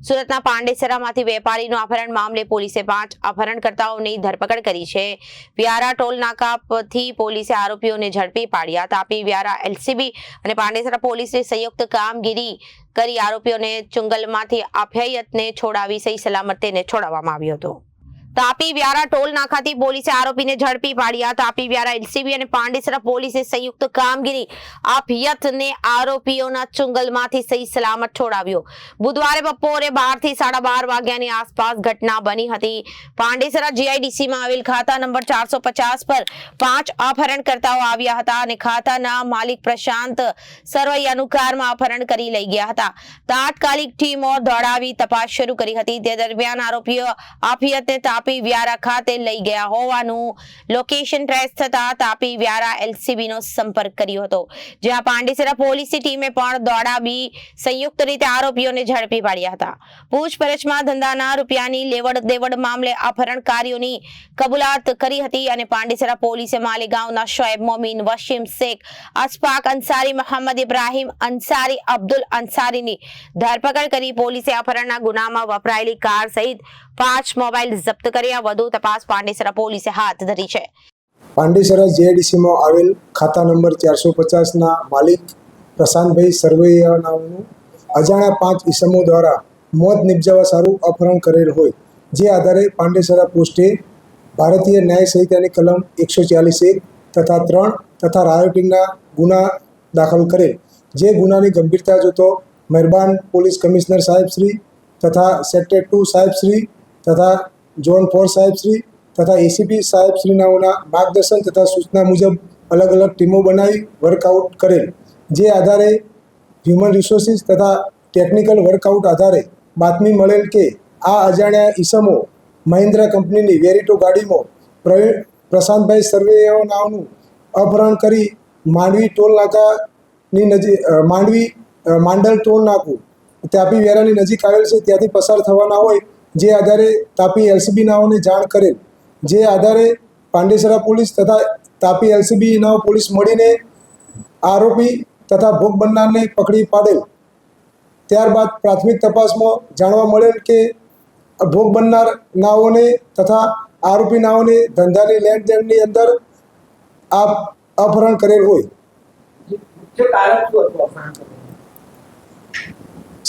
સુરતના પાંડેસરામાંથી વેપારીનું અપહરણ મામલે પોલીસે 5 અપહરણકર્તાઓની ધરપકડ કરી છે। વ્યારા ટોલ નાકા પરથી પોલીસે આરોપીઓને ઝડપી પાડ્યા। તાપી વ્યારા એલસીબી અને પાંડેસરા પોલીસે સંયુક્ત કામગીરી કરી આરોપીઓને ચુંગલમાંથી અભયતને છોડાવી સહી સલામત તેને છોડાવવામાં આવ્યો હતો। તાપી વ્યારા ટોલ નાકાથી પોલીસે આરોપીને ઝડપી પાડ્યા। તાપી વ્યારા એલસીબી અને પાંડેસરા પોલીસે સંયુક્ત કામગીરી અભયતને આરોપીઓના ચુંગલમાંથી સહી સલામત છોડાવ્યો। બુધવારે બપોરે 12 થી 12:30 વાગ્યાની આસપાસ ઘટના બની હતી। પાંડેસરા જીઆઈડીસીમાં આવેલ ખાતા નંબર 450 પર 5 અપહરણકર્તાઓ આવ્યા હતા અને ખાતાના માલિક પ્રશાંત સરવૈયાનું કારમાં અપહરણ કરી લઈ ગયા હતા। તાત્કાલિક ટીમો દોડાવી તપાસ શરૂ કરી હતી। તે દરમિયાન આરોપીઓ અભયતને તાપી વ્યારા ખાતે લઈ ગયા હોવાનું લોકેશન ટ્રેસ થતા તાપી વ્યારા એલસીબીનો સંપર્ક કર્યો હતો, જ્યાં પાંડેસરા પોલીસની ટીમે પણ દોડાવી સંયુક્ત રીતે આરોપીઓને ઝડપી પાડ્યા હતા। પૂછપરછમાં ધંધાના રૂપિયાની લેવડ દેવડ મામલે અપહરણકારીઓની કબૂલાત કરી હતી અને પાંડેસરા પોલીસે માલેગાંવના શોએબ મોમીન, વસીમ શેખ, અશફાક અંસારી, મોહમ્મદ ઇબ્રાહીમ અંસારી, અબ્દુલ અંસારીની ધરપકડ કરી પોલીસે અપહરણના ગુનામાં વપરાયેલી કાર સહિત 5 મોબાઈલ જપ્ત કર્યા। વધુ તપાસ પાંડેસરા પોલીસે હાથ ધરી છે। પાંડેસરા જીઆઈડીસીમાં આવેલ ખાતા નંબર 450ના માલિક પ્રશાંતભાઈ સરવૈયા નામનું અજાણ્યા 5 ઈસમો દ્વારા મોત નિપજાવવા સારું અપહરણ કરેલ હોય, જે આધારે પાંડેસરા પોસ્ટે ભારતીય ન્યાય સંહિતાની કલમ 140(1) તથા 3 તથા રાયોટિંગના ગુના દાખલ કરેલ। જે ગુનાની ગંભીરતા જોતો મહેરબાન પોલીસ કમિશનર સાહેબશ્રી તથા સેક્ટર 2 સાહેબશ્રી તથા ઝોન 4 સાહેબશ્રી તથા એસીપી સાહેબશ્રીનાઓના માર્ગદર્શન તથા સૂચના મુજબ અલગ અલગ ટીમો બનાવી વર્કઆઉટ કરેલ। જે આધારે હ્યુમન રિસોર્સિસ તથા ટેકનિકલ વર્કઆઉટ આધારે બાતમી મળેલ કે આ અજાણ્યા ઈસમો મહિન્દ્રા કંપનીની વેરિટો ગાડીમાં પ્રશાંતભાઈ સરવૈયા નામનું અપહરણ કરી માંડવી ટોલ નાકાની નજીક માંડલ ટોલ નાકું તાપી વેરાની નજીક આવેલ છે, ત્યાંથી પસાર થવાના હોય, જે આધારે તાપી એલસીબી નાઓને જાણ કરેલ। જે આધારે પાંડેસરા પોલીસ તથા તાપી એલસીબી નાઓ પોલીસ મળીને આરોપી તથા ભોગ બનનારને પકડી પાડેલ। ત્યારબાદ પ્રાથમિક તપાસમાં જાણવા મળેલ કે ભોગ બનનાર નાઓને તથા આરોપી નાઓને ધંધાની લેણ દેણની અંદર આ અપહરણ કરેલ હોય।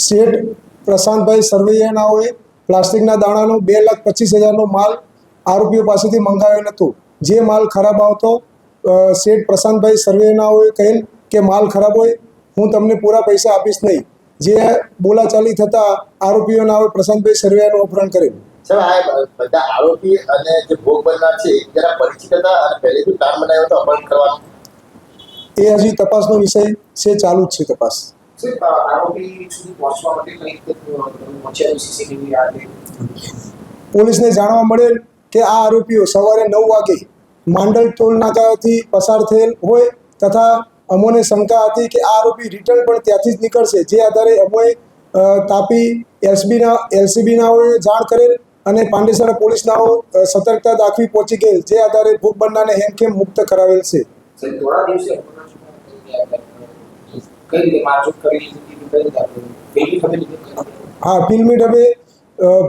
શેઠ પ્રશાંતભાઈ સરવૈયા નાઓએ પ્લાસ્ટિકના દાણાનો 2,25,000નો માલ આરોપીઓ પાસેથી મંગાવેલ હતો। જે માલ ખરાબ આવતો શેઠ પ્રશાંતભાઈ સરવૈયાનાઓએ કહેલ કે માલ ખરાબ હોય હું તમને પૂરા પૈસા આપીશ નહીં। જે બોલાચાલી થતાં આરોપીઓના પ્રશાંતભાઈ સરવૈયાનું અપહરણ કરેલ। સાહેબ, આ બધા આરોપી અને જે ભોગ બનનાર છે જરા પરિચિત હતા અને પહેલેથી પ્લાન બનાવ્યો હતો અપહરણ કરવાનો? એ હજી તપાસનો વિષય છે, ચાલુ જ છે તપાસ। પોલીસને જાણવા મળેલ કે આ આરોપીઓ સવારે 9 વાગે માંડલ ટોલ નાકાથી પસાર થયેલ હોય તથા અમોને શંકા હતી કે આ આરોપી રિટર્ન પણ ત્યાંથી જ નીકળશે। જે આધારે અમોએ તાપી એલસીબીનાઓએ જાણ કરેલ અને પાંડેસરા પોલીસનાઓ સતર્કતા દાખવી પહોંચી ગયેલ। જે આધારે ભોગ બનનારને હેમખેમ મુક્ત કરાવેલ છે। હા, ફિલ્મી ઢબે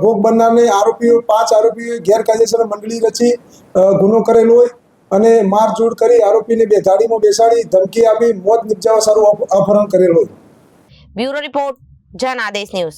ભોગ બનનારને આરોપીઓ 5 આરોપીઓએ ગેરકાયદેસર મંડળી રચી ગુનો કરેલ હોય અને મારઝૂડ કરી આરોપીને ગાડીમાં બેસાડી ધમકી આપી મોત નિપજાવવા સારું અપહરણ કરેલ હોય। બ્યુરો રિપોર્ટ, જન આદેશ ન્યૂઝ।